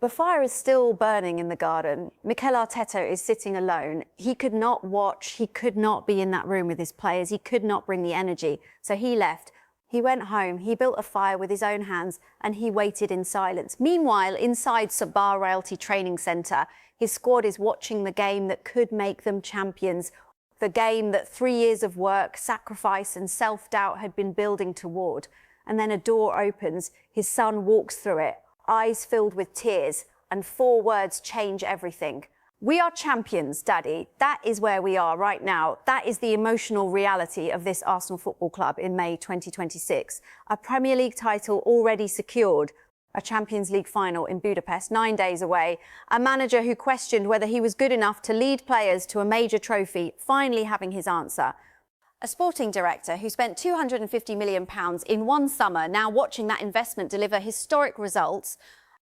The fire is still burning in the garden. Mikel Arteta is sitting alone. He could not watch, he could not be in that room with his players, he could not bring the energy. So he left. He went home, he built a fire with his own hands and he waited in silence. Meanwhile, inside Sabah Realty Training Centre, his squad is watching the game that could make them champions. The game that 3 years of work, sacrifice and self-doubt had been building toward. And then a door opens, his son walks through it, eyes filled with tears, and 4 words change everything. We are champions, Daddy. That is where we are right now. That is the emotional reality of this Arsenal Football Club in May 2026. A Premier League title already secured, a Champions League final in Budapest 9 days away, a manager who questioned whether he was good enough to lead players to a major trophy, finally having his answer. A sporting director who spent £250 million in one summer, now watching that investment deliver historic results.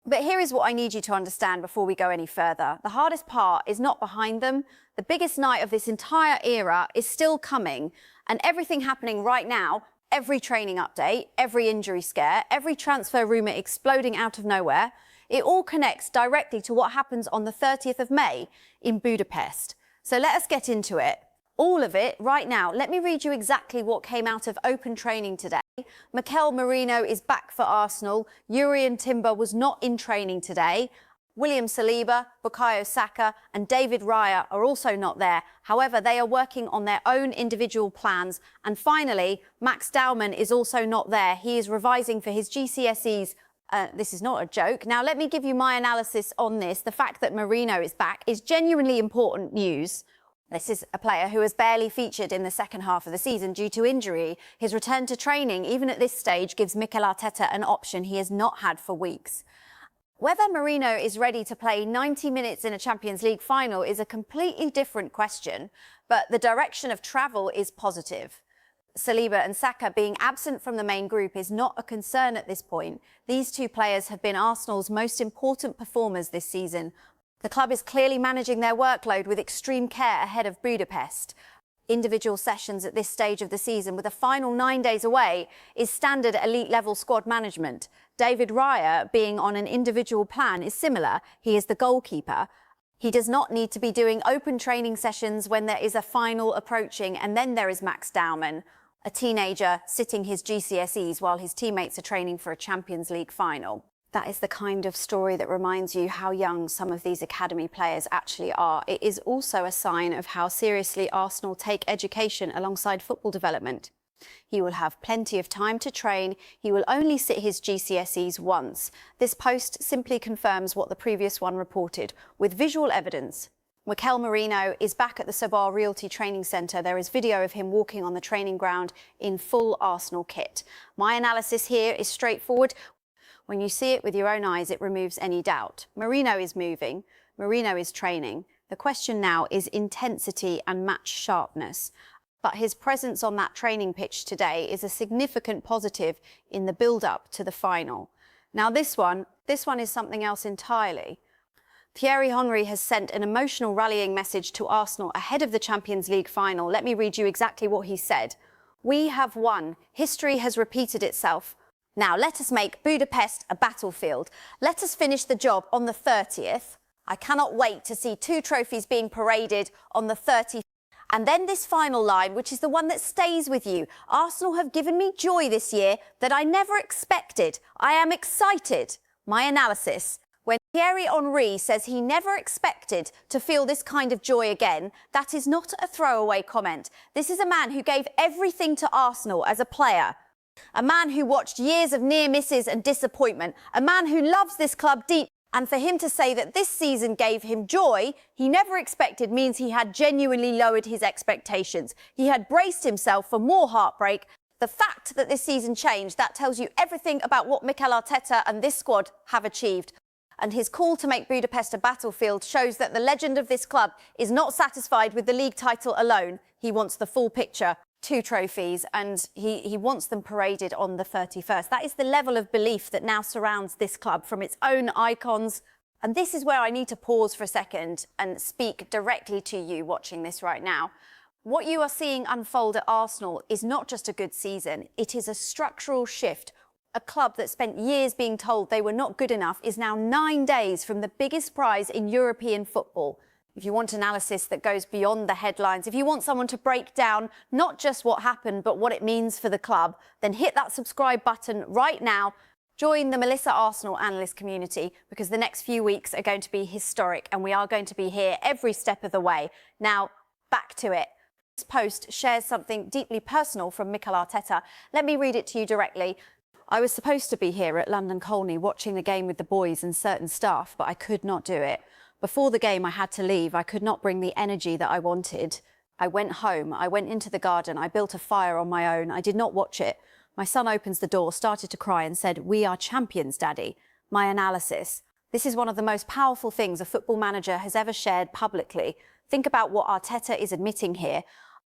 But here is what I need you to understand before we go any further. The hardest part is not behind them. The biggest night of this entire era is still coming, and everything happening right now, every training update, every injury scare, every transfer rumour exploding out of nowhere, it all connects directly to what happens on the 30th of May in Budapest. So let us get into it. All of it right now. Let me read you exactly what came out of open training today. Mikel Merino is back for Arsenal. Jurrien Timber was not in training today. William Saliba, Bukayo Saka and David Raya are also not there. However, they are working on their own individual plans. And finally, Max Dowman is also not there. He is revising for his GCSEs. This is not a joke. Now, let me give you my analysis on this. The fact that Merino is back is genuinely important news. This is a player who has barely featured in the second half of the season due to injury. His return to training, even at this stage, gives Mikel Arteta an option he has not had for weeks. Whether Merino is ready to play 90 minutes in a Champions League final is a completely different question, but the direction of travel is positive. Saliba and Saka being absent from the main group is not a concern at this point. These 2 players have been Arsenal's most important performers this season. The club is clearly managing their workload with extreme care ahead of Budapest. Individual sessions at this stage of the season, with a final 9 days away, is standard elite-level squad management. David Raya, being on an individual plan, is similar. He is the goalkeeper. He does not need to be doing open training sessions when there is a final approaching. And then there is Max Dowman, a teenager sitting his GCSEs while his teammates are training for a Champions League final. That is the kind of story that reminds you how young some of these academy players actually are. It is also a sign of how seriously Arsenal take education alongside football development. He will have plenty of time to train. He will only sit his GCSEs once. This post simply confirms what the previous one reported, with visual evidence. Mikel Merino is back at the Sabah Realty Training Centre. There is video of him walking on the training ground in full Arsenal kit. My analysis here is straightforward. When you see it with your own eyes, it removes any doubt. Merino is moving. Merino is training. The question now is intensity and match sharpness. But his presence on that training pitch today is a significant positive in the build-up to the final. Now this one is something else entirely. Thierry Henry has sent an emotional rallying message to Arsenal ahead of the Champions League final. Let me read you exactly what he said. "We have won. History has repeated itself. Now, let us make Budapest a battlefield. Let us finish the job on the 30th. I cannot wait to see 2 trophies being paraded on the 30th. And then this final line, which is the one that stays with you. Arsenal have given me joy this year that I never expected. I am excited." My analysis. When Thierry Henry says he never expected to feel this kind of joy again, that is not a throwaway comment. This is a man who gave everything to Arsenal as a player. A man who watched years of near misses and disappointment. A man who loves this club deep. And for him to say that this season gave him joy he never expected means he had genuinely lowered his expectations. He had braced himself for more heartbreak. The fact that this season changed, that tells you everything about what Mikel Arteta and this squad have achieved. And his call to make Budapest a battlefield shows that the legend of this club is not satisfied with the league title alone. He wants the full picture. 2 trophies, and he wants them paraded on the 31st. That is the level of belief that now surrounds this club, from its own icons. And this is where I need to pause for a second and speak directly to you watching this right now. What you are seeing unfold at Arsenal is not just a good season, it is a structural shift. A club that spent years being told they were not good enough is now 9 days from the biggest prize in European football. If you want analysis that goes beyond the headlines, if you want someone to break down not just what happened, but what it means for the club, then hit that subscribe button right now. Join the Melissa Arsenal analyst community, because the next few weeks are going to be historic and we are going to be here every step of the way. Now, back to it. This post shares something deeply personal from Mikel Arteta. Let me read it to you directly. I was supposed to be here at London Colney watching the game with the boys and certain staff, but I could not do it. Before the game, I had to leave. I could not bring the energy that I wanted. I went home. I went into the garden. I built a fire on my own. I did not watch it. My son opens the door, started to cry and said, "We are champions, Daddy." My analysis. This is one of the most powerful things a football manager has ever shared publicly. Think about what Arteta is admitting here.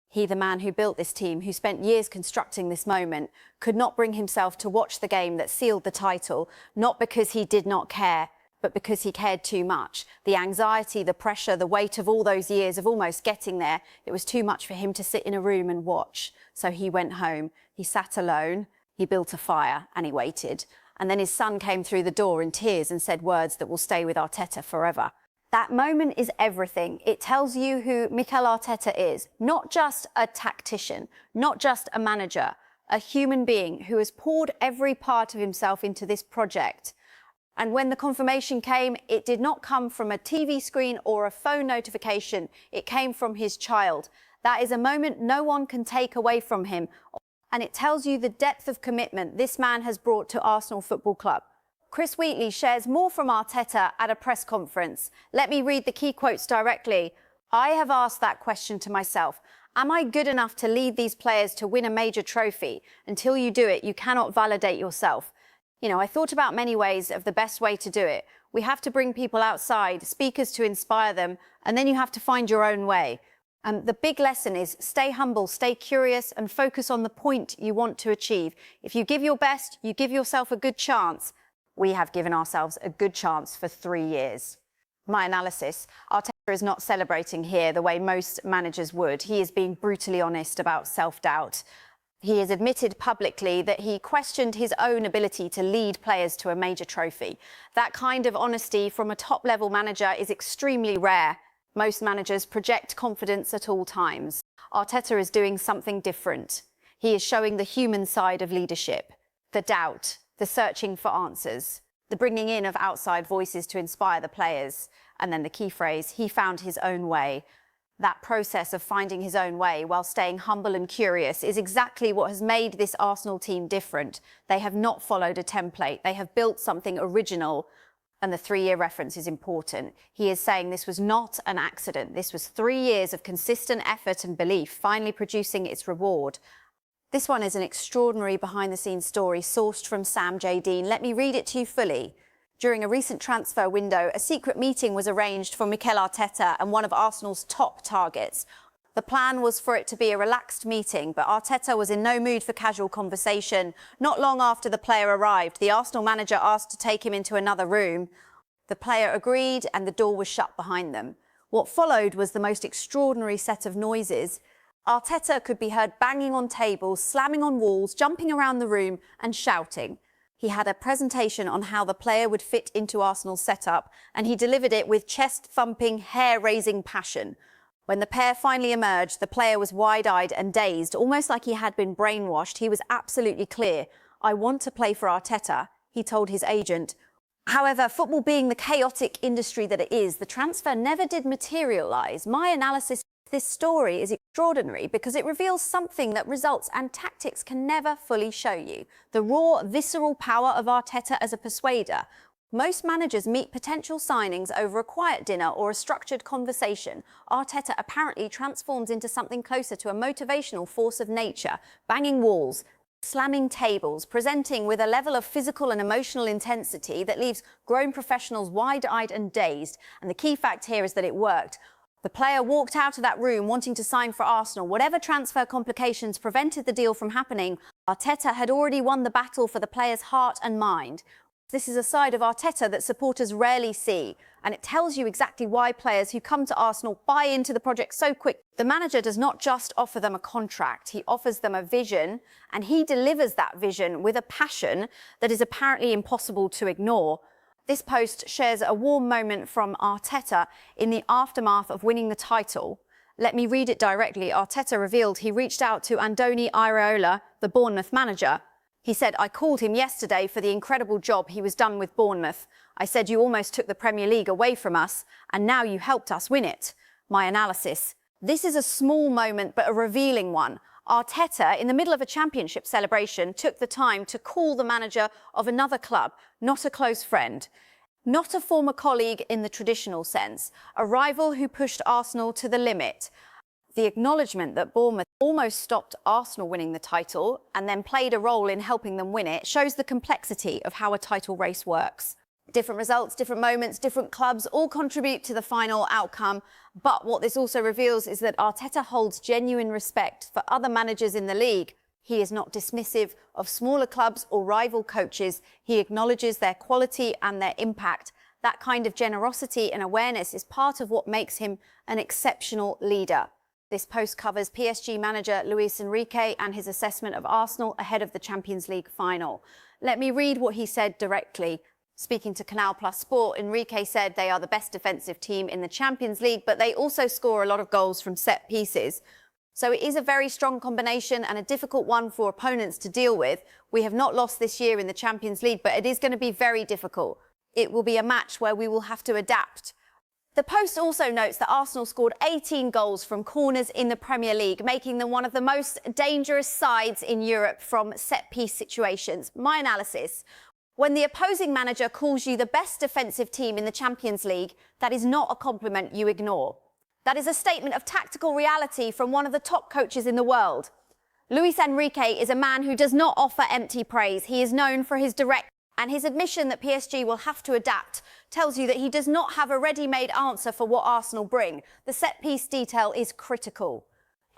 He, the man who built this team, who spent years constructing this moment, could not bring himself to watch the game that sealed the title, not because he did not care, but because he cared too much. The anxiety, the pressure, the weight of all those years of almost getting there, it was too much for him to sit in a room and watch. So he went home, he sat alone, he built a fire and he waited. And then his son came through the door in tears and said words that will stay with Arteta forever. That moment is everything. It tells you who Mikel Arteta is, not just a tactician, not just a manager, a human being who has poured every part of himself into this project. And when the confirmation came, it did not come from a TV screen or a phone notification. It came from his child. That is a moment no one can take away from him. And it tells you the depth of commitment this man has brought to Arsenal Football Club. Chris Wheatley shares more from Arteta at a press conference. Let me read the key quotes directly. "I have asked that question to myself. Am I good enough to lead these players to win a major trophy? Until you do it, you cannot validate yourself. I thought about many ways of the best way to do it. We have to bring people outside, speakers to inspire them, and then you have to find your own way. The big lesson is stay humble, stay curious, and focus on the point you want to achieve. If you give your best, you give yourself a good chance. We have given ourselves a good chance for 3 years." My analysis. Arteta is not celebrating here the way most managers would. He is being brutally honest about self-doubt. He has admitted publicly that he questioned his own ability to lead players to a major trophy. That kind of honesty from a top-level manager is extremely rare. Most managers project confidence at all times. Arteta is doing something different. He is showing the human side of leadership, the doubt, the searching for answers, the bringing in of outside voices to inspire the players. And then the key phrase, he found his own way. That process of finding his own way while staying humble and curious is exactly what has made this Arsenal team different. They have not followed a template. They have built something original. And the 3-year reference is important. He is saying this was not an accident. This was 3 years of consistent effort and belief, finally producing its reward. This one is an extraordinary behind-the-scenes story sourced from Sam J. Dean. Let me read it to you fully. During a recent transfer window, a secret meeting was arranged for Mikel Arteta and one of Arsenal's top targets. The plan was for it to be a relaxed meeting, but Arteta was in no mood for casual conversation. Not long after the player arrived, the Arsenal manager asked to take him into another room. The player agreed and the door was shut behind them. What followed was the most extraordinary set of noises. Arteta could be heard banging on tables, slamming on walls, jumping around the room and shouting. He had a presentation on how the player would fit into Arsenal's setup, and he delivered it with chest-thumping, hair-raising passion. When the pair finally emerged, the player was wide-eyed and dazed, almost like he had been brainwashed. He was absolutely clear. "I want to play for Arteta," he told his agent. However, football being the chaotic industry that it is, the transfer never did materialise. My analysis of this story is extraordinary because it reveals something that results and tactics can never fully show you. The raw, visceral power of Arteta as a persuader. Most managers meet potential signings over a quiet dinner or a structured conversation. Arteta apparently transforms into something closer to a motivational force of nature, banging walls, slamming tables, presenting with a level of physical and emotional intensity that leaves grown professionals wide-eyed and dazed. And the key fact here is that it worked. The player walked out of that room wanting to sign for Arsenal. Whatever transfer complications prevented the deal from happening, Arteta had already won the battle for the player's heart and mind. This is a side of Arteta that supporters rarely see, and it tells you exactly why players who come to Arsenal buy into the project so quick. The manager does not just offer them a contract, he offers them a vision, and he delivers that vision with a passion that is apparently impossible to ignore. This post shares a warm moment from Arteta in the aftermath of winning the title. Let me read it directly. Arteta revealed he reached out to Andoni Iraola, the Bournemouth manager. He said, "I called him yesterday for the incredible job he was done with Bournemouth. I said, you almost took the Premier League away from us, and now you helped us win it." My analysis. This is a small moment, but a revealing one. Arteta, in the middle of a championship celebration, took the time to call the manager of another club, not a close friend. Not a former colleague in the traditional sense, a rival who pushed Arsenal to the limit. The acknowledgement that Bournemouth almost stopped Arsenal winning the title and then played a role in helping them win it shows the complexity of how a title race works. Different results, different moments, different clubs all contribute to the final outcome. But what this also reveals is that Arteta holds genuine respect for other managers in the league. He is not dismissive of smaller clubs or rival coaches. He acknowledges their quality and their impact. That kind of generosity and awareness is part of what makes him an exceptional leader. This post covers PSG manager Luis Enrique and his assessment of Arsenal ahead of the Champions League final. Let me read what he said directly. Speaking to Canal Plus Sport, Enrique said they are the best defensive team in the Champions League, but they also score a lot of goals from set pieces. So it is a very strong combination and a difficult one for opponents to deal with. We have not lost this year in the Champions League, but it is going to be very difficult. It will be a match where we will have to adapt. The Post also notes that Arsenal scored 18 goals from corners in the Premier League, making them one of the most dangerous sides in Europe from set-piece situations. My analysis: when the opposing manager calls you the best defensive team in the Champions League, that is not a compliment you ignore. That is a statement of tactical reality from one of the top coaches in the world. Luis Enrique is a man who does not offer empty praise. He is known for his direct, and his admission that PSG will have to adapt tells you that he does not have a ready-made answer for what Arsenal bring. The set-piece detail is critical.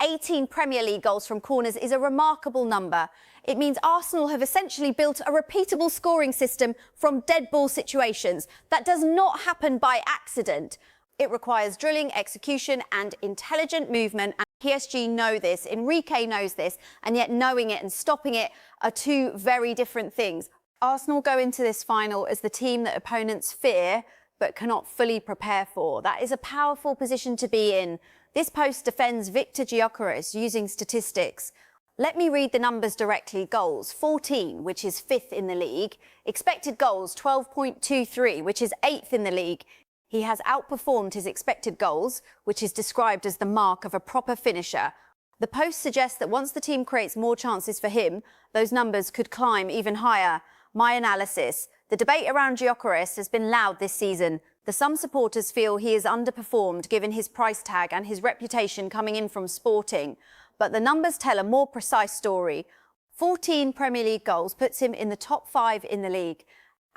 18 Premier League goals from corners is a remarkable number. It means Arsenal have essentially built a repeatable scoring system from dead ball situations. That does not happen by accident. It requires drilling, execution and intelligent movement. And PSG know this, Enrique knows this, and yet knowing it and stopping it are two very different things. Arsenal go into this final as the team that opponents fear but cannot fully prepare for. That is a powerful position to be in. This post defends Victor Gyökeres using statistics. Let me read the numbers directly. Goals, 14, which is 5th in the league. Expected goals, 12.23, which is 8th in the league. He has outperformed his expected goals, which is described as the mark of a proper finisher. The post suggests that once the team creates more chances for him, those numbers could climb even higher. My analysis: the debate around Gyökeres has been loud this season. Some supporters feel he has underperformed given his price tag and his reputation coming in from Sporting. But the numbers tell a more precise story. 14 Premier League goals puts him in the top 5 in the league.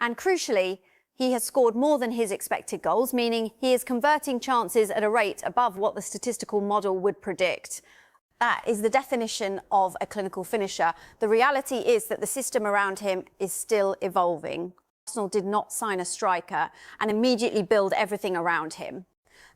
And crucially, he has scored more than his expected goals, meaning he is converting chances at a rate above what the statistical model would predict. That is the definition of a clinical finisher. The reality is that the system around him is still evolving. Arsenal did not sign a striker and immediately build everything around him.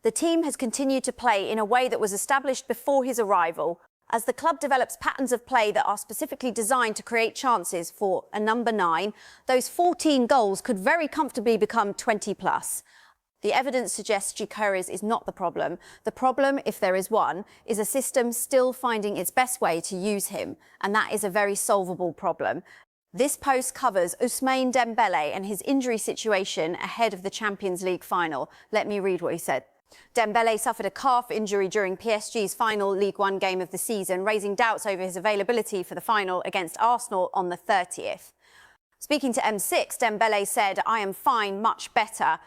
The team has continued to play in a way that was established before his arrival. As the club develops patterns of play that are specifically designed to create chances for a number 9, those 14 goals could very comfortably become 20 plus. The evidence suggests Gyökeres is not the problem. The problem, if there is one, is a system still finding its best way to use him, and that is a very solvable problem. This post covers Ousmane Dembele and his injury situation ahead of the Champions League final. Let me read what he said. Dembele suffered a calf injury during PSG's final League One game of the season, raising doubts over his availability for the final against Arsenal on the 30th. Speaking to M6, Dembele said, "I am fine, much better.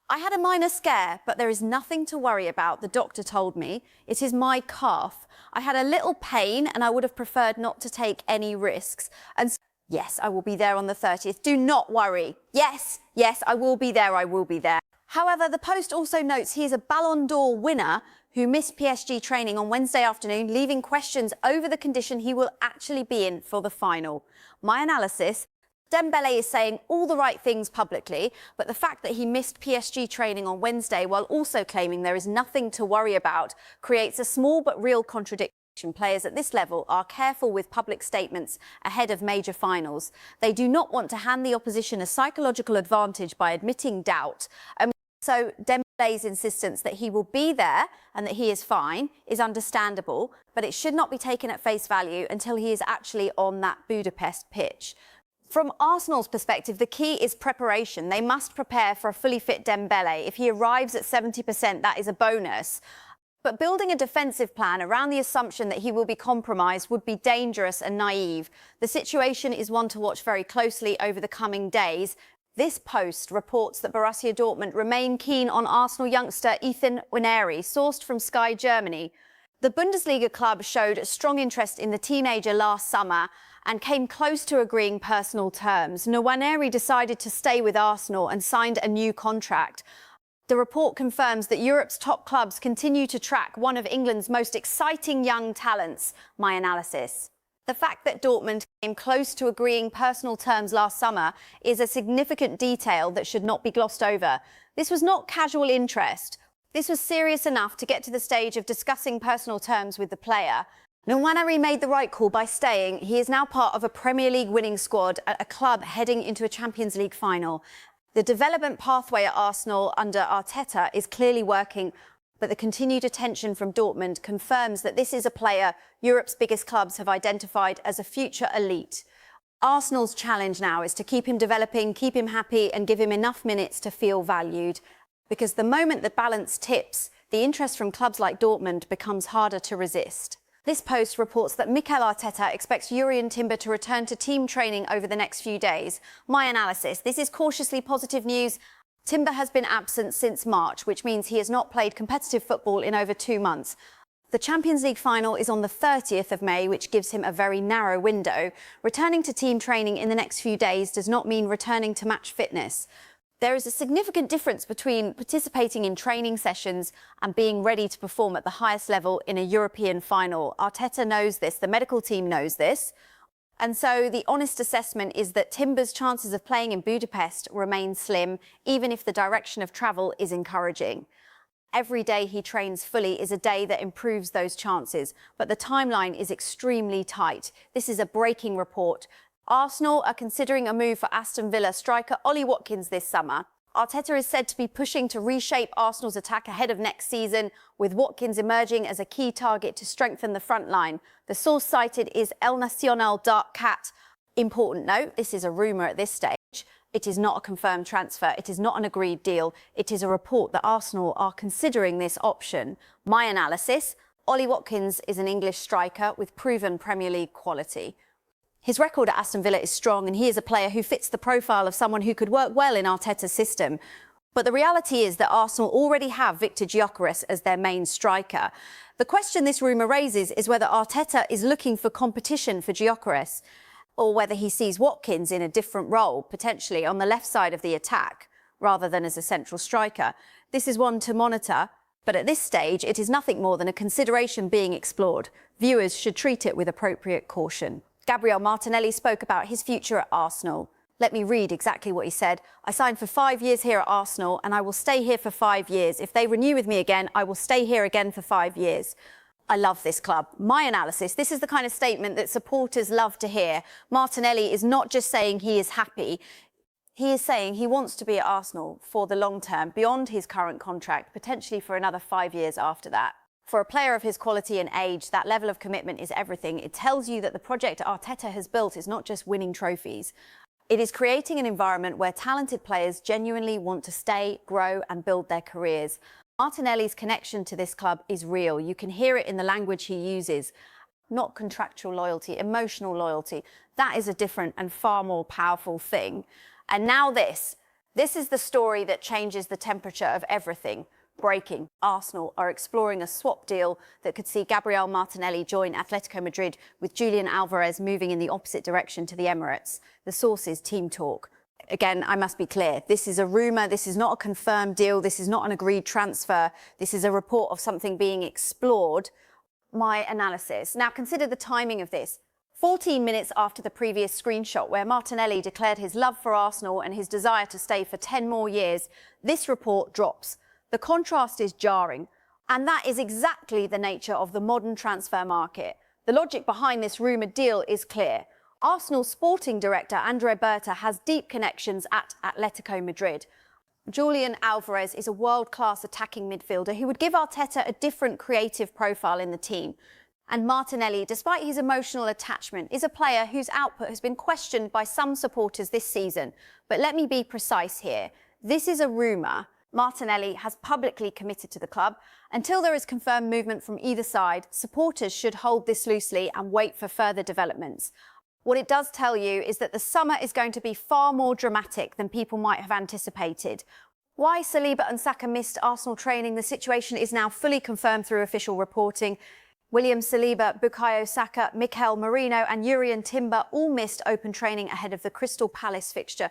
I had a minor scare, but there is nothing to worry about, the doctor told me. It is my calf. I had a little pain and I would have preferred not to take any risks. And yes, I will be there on the 30th. Do not worry. Yes, I will be there, I will be there." However, the Post also notes he is a Ballon d'Or winner who missed PSG training on Wednesday afternoon, leaving questions over the condition he will actually be in for the final. My analysis: Dembele is saying all the right things publicly, but the fact that he missed PSG training on Wednesday while also claiming there is nothing to worry about creates a small but real contradiction. Players at this level are careful with public statements ahead of major finals. They do not want to hand the opposition a psychological advantage by admitting doubt. So Dembele's insistence that he will be there and that he is fine is understandable, but it should not be taken at face value until he is actually on that Budapest pitch. From Arsenal's perspective, the key is preparation. They must prepare for a fully fit Dembele. If he arrives at 70%, that is a bonus. But building a defensive plan around the assumption that he will be compromised would be dangerous and naive. The situation is one to watch very closely over the coming days. This Post reports that Borussia Dortmund remain keen on Arsenal youngster Ethan Nwaneri, sourced from Sky Germany. The Bundesliga club showed a strong interest in the teenager last summer and came close to agreeing personal terms. Nwaneri decided to stay with Arsenal and signed a new contract. The report confirms that Europe's top clubs continue to track one of England's most exciting young talents, My Analysis. The fact that Dortmund came close to agreeing personal terms last summer is a significant detail that should not be glossed over. This was not casual interest. This was serious enough to get to the stage of discussing personal terms with the player. Nwaneri made the right call by staying. He is now part of a Premier League winning squad at a club heading into a Champions League final. The development pathway at Arsenal under Arteta is clearly working, but the continued attention from Dortmund confirms that this is a player Europe's biggest clubs have identified as a future elite. Arsenal's challenge now is to keep him developing, keep him happy and give him enough minutes to feel valued. Because the moment the balance tips, the interest from clubs like Dortmund becomes harder to resist. This Post reports that Mikel Arteta expects Jurrien Timber to return to team training over the next few days. My Analysis. This is cautiously positive news. Timber has been absent since March, which means he has not played competitive football in over 2 months. The Champions League final is on the 30th of May, which gives him a very narrow window. Returning to team training in the next few days does not mean returning to match fitness. There is a significant difference between participating in training sessions and being ready to perform at the highest level in a European final. Arteta knows this, the medical team knows this. And so the honest assessment is that Timber's chances of playing in Budapest remain slim, even if the direction of travel is encouraging. Every day he trains fully is a day that improves those chances, but the timeline is extremely tight. This is a breaking report. Arsenal are considering a move for Aston Villa striker Ollie Watkins this summer. Arteta is said to be pushing to reshape Arsenal's attack ahead of next season, with Watkins emerging as a key target to strengthen the front line. The source cited is El Nacional Dark Cat. Important note, this is a rumour at this stage. It is not a confirmed transfer. It is not an agreed deal. It is a report that Arsenal are considering this option. My Analysis. Ollie Watkins is an English striker with proven Premier League quality. His record at Aston Villa is strong and he is a player who fits the profile of someone who could work well in Arteta's system. But the reality is that Arsenal already have Viktor Gyökeres as their main striker. The question this rumour raises is whether Arteta is looking for competition for Gyökeres or whether he sees Watkins in a different role, potentially on the left side of the attack, rather than as a central striker. This is one to monitor, but at this stage it is nothing more than a consideration being explored. Viewers should treat it with appropriate caution. Gabriel Martinelli spoke about his future at Arsenal. Let me read exactly what he said. I signed for 5 years here at Arsenal and I will stay here for 5 years. If they renew with me again, I will stay here again for 5 years. I love this club. My Analysis. This is the kind of statement that supporters love to hear. Martinelli is not just saying he is happy. He is saying he wants to be at Arsenal for the long term, beyond his current contract, potentially for another 5 years after that. For a player of his quality and age, that level of commitment is everything. It tells you that the project Arteta has built is not just winning trophies. It is creating an environment where talented players genuinely want to stay, grow and build their careers. Martinelli's connection to this club is real. You can hear it in the language he uses. Not contractual loyalty, emotional loyalty. That is a different and far more powerful thing. And now this is the story that changes the temperature of everything. Breaking. Arsenal are exploring a swap deal that could see Gabriel Martinelli join Atletico Madrid, with Julian Alvarez moving in the opposite direction to the Emirates. The source is Team Talk. Again, I must be clear, this is a rumour, this is not a confirmed deal, this is not an agreed transfer, this is a report of something being explored. My Analysis. Now consider the timing of this. 14 minutes after the previous screenshot where Martinelli declared his love for Arsenal and his desire to stay for 10 more years, this report drops. The contrast is jarring, and that is exactly the nature of the modern transfer market. The logic behind this rumoured deal is clear. Arsenal sporting director Andre Berta has deep connections at Atletico Madrid. Julian Alvarez is a world-class attacking midfielder who would give Arteta a different creative profile in the team. And Martinelli, despite his emotional attachment, is a player whose output has been questioned by some supporters this season. But let me be precise here. This is a rumour. Martinelli has publicly committed to the club. Until there is confirmed movement from either side, supporters should hold this loosely and wait for further developments. What it does tell you is that the summer is going to be far more dramatic than people might have anticipated. Why Saliba and Saka missed Arsenal training, the situation is now fully confirmed through official reporting. William Saliba, Bukayo Saka, Mikel Merino and Jurrien Timber all missed open training ahead of the Crystal Palace fixture.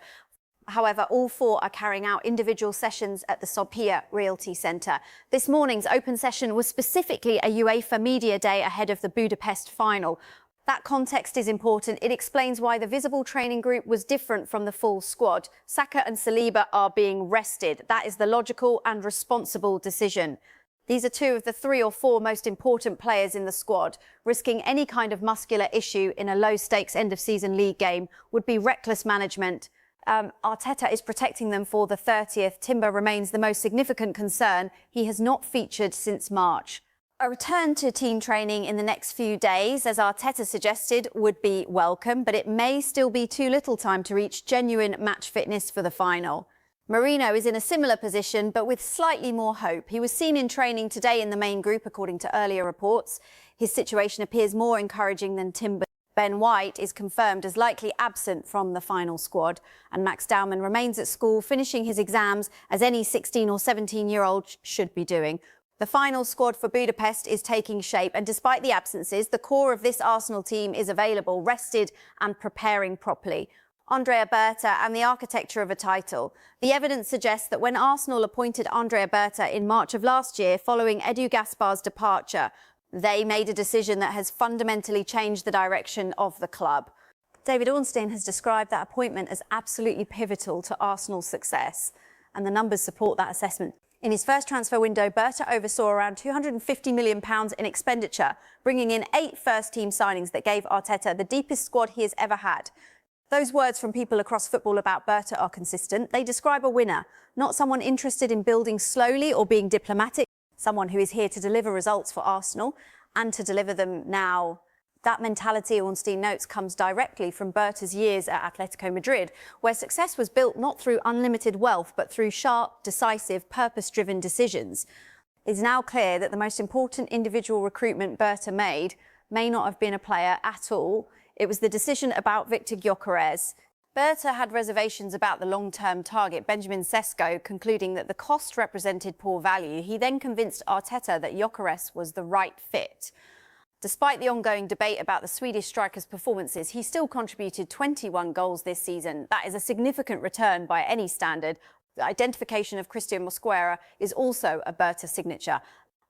However, all four are carrying out individual sessions at the Sopia Realty Centre. This morning's open session was specifically a UEFA media day ahead of the Budapest final. That context is important. It explains why the visible training group was different from the full squad. Saka and Saliba are being rested. That is the logical and responsible decision. These are two of the 3 or 4 most important players in the squad. Risking any kind of muscular issue in a low-stakes end-of-season league game would be reckless management. Arteta is protecting them for the 30th. Timber remains the most significant concern. He has not featured since March. A return to team training in the next few days, as Arteta suggested, would be welcome, but it may still be too little time to reach genuine match fitness for the final. Merino is in a similar position, but with slightly more hope. He was seen in training today in the main group, according to earlier reports. His situation appears more encouraging than Timber. Ben White is confirmed as likely absent from the final squad, and Max Dowman remains at school, finishing his exams, as any 16 or 17-year-old should be doing. The final squad for Budapest is taking shape, and despite the absences, the core of this Arsenal team is available, rested and preparing properly. Andrea Berta and the architecture of a title. The evidence suggests that when Arsenal appointed Andrea Berta in March of last year, following Edu Gaspar's departure, they made a decision that has fundamentally changed the direction of the club. David Ornstein has described that appointment as absolutely pivotal to Arsenal's success, and the numbers support that assessment. In his first transfer window, Berta oversaw around £250 million in expenditure, bringing in 8 first-team signings that gave Arteta the deepest squad he has ever had. Those words from people across football about Berta are consistent. They describe a winner, not someone interested in building slowly or being diplomatic, someone who is here to deliver results for Arsenal and to deliver them now. That mentality, Ornstein notes, comes directly from Berta's years at Atletico Madrid, where success was built not through unlimited wealth, but through sharp, decisive, purpose-driven decisions. It's now clear that the most important individual recruitment Berta made may not have been a player at all. It was the decision about Victor Gyökeres. Berta had reservations about the long-term target, Benjamin Sesko, concluding that the cost represented poor value. He then convinced Arteta that Gyökeres was the right fit. Despite the ongoing debate about the Swedish striker's performances, he still contributed 21 goals this season. That is a significant return by any standard. The identification of Christian Mosquera is also a Berta signature.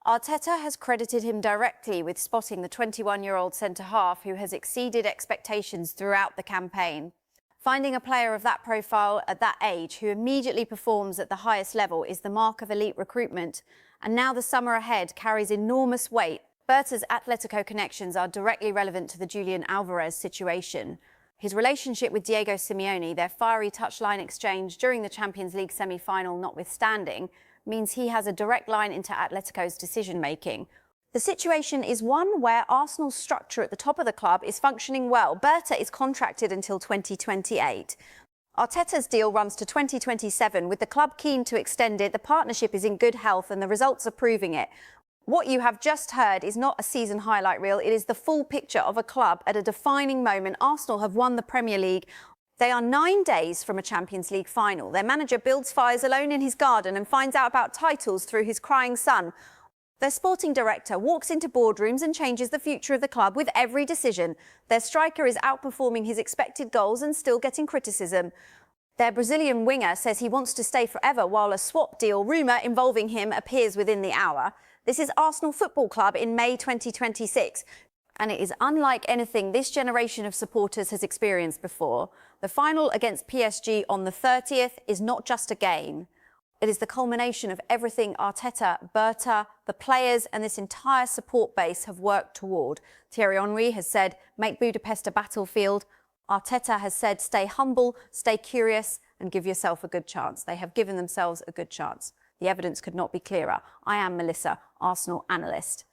Arteta has credited him directly with spotting the 21-year-old centre-half who has exceeded expectations throughout the campaign. Finding a player of that profile at that age who immediately performs at the highest level is the mark of elite recruitment. And now the summer ahead carries enormous weight. Berta's Atletico connections are directly relevant to the Julian Alvarez situation. His relationship with Diego Simeone, their fiery touchline exchange during the Champions League semi-final notwithstanding, means he has a direct line into Atletico's decision-making. The situation is one where Arsenal's structure at the top of the club is functioning well. Berta is contracted until 2028. Arteta's deal runs to 2027, with the club keen to extend it. The partnership is in good health and the results are proving it. What you have just heard is not a season highlight reel. It is the full picture of a club at a defining moment. Arsenal have won the Premier League. They are 9 days from a Champions League final. Their manager builds fires alone in his garden and finds out about titles through his crying son. Their sporting director walks into boardrooms and changes the future of the club with every decision. Their striker is outperforming his expected goals and still getting criticism. Their Brazilian winger says he wants to stay forever, while a swap deal rumour involving him appears within the hour. This is Arsenal Football Club in May 2026. and it is unlike anything this generation of supporters has experienced before. The final against PSG on the 30th is not just a game. It is the culmination of everything Arteta, Berta, the players and this entire support base have worked toward. Thierry Henry has said, make Budapest a battlefield. Arteta has said, stay humble, stay curious and give yourself a good chance. They have given themselves a good chance. The evidence could not be clearer. I am Melissa, Arsenal analyst.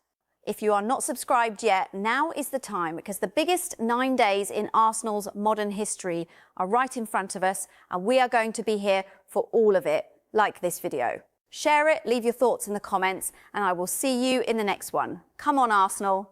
If you are not subscribed yet, now is the time, because the biggest 9 days in Arsenal's modern history are right in front of us, and we are going to be here for all of it. Like this video. Share it, leave your thoughts in the comments, and I will see you in the next one. Come on, Arsenal.